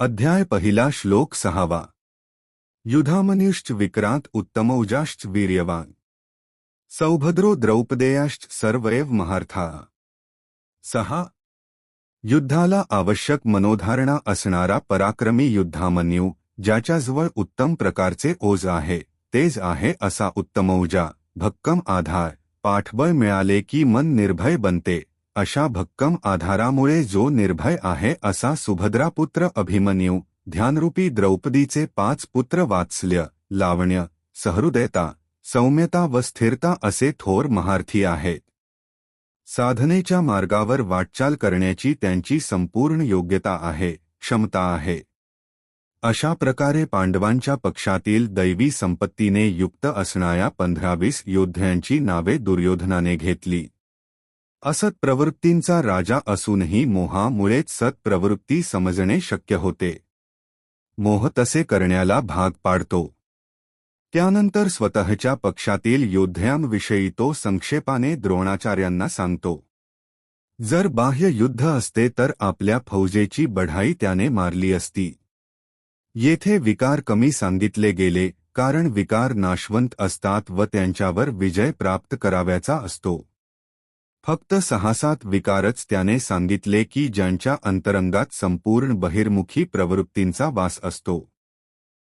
अध्याय पहिला श्लोक 6. युधामन्युश्च विक्रांत उत्तमौजाश्च वीर्यवान सौभद्रो द्रौपदेयाश्च सर्वैव महार्था. 6. युद्धाला आवश्यक मनोधारणा असणारा पराक्रमी युद्धामन्यू, ज्याच्याजवळ उत्तम प्रकारचे ओज आहे, तेज आहे असा उत्तमौजा, भक्कम आधार, पाठबळ मिळाले की मन निर्भय बनते, अशा भक्कम आधारामुळे जो निर्भय आहे असा सुभद्रापुत्र अभिमन्यू, ध्यानरूपी द्रौपदीचे 5 पुत्र वात्सल्य, लावण्य, सहृदयता, सौम्यता व स्थिरता असे थोर महारथी आहेत. साधनेच्या मार्गावर वाटचाल करण्याची त्यांची संपूर्ण योग्यता आहे, क्षमता आहे. अशा प्रकारे पांडवांच्या पक्षातील दैवी संपत्तीने युक्त असणाऱ्या 15-20 योद्ध्यांची नावे दुर्योधनाने घेतली. असत प्रवृत्तींचा राजा असूनही मोहामुळेच सत प्रवृत्ती समजणे शक्य होते. मोह तसे करण्याला भाग पाडतो. त्यानंतर स्वतःच्या पक्षातील योद्ध्यांविषयी तो संक्षेपाने द्रोणाचार्यांना सांगतो. जर बाह्य युद्ध असते तर आपल्या फौजेची बढाई त्याने मारली असती. येथे विकार कमी सांगितले गेले, कारण विकार नाशवंत असतात व त्यांच्यावर विजय प्राप्त करावयाचा असतो. फक्त 6-7 विकारच त्याने सांगितले की ज्यांच्या अंतरंगात संपूर्ण बहिर्मुखी प्रवृत्तींचा वास असतो.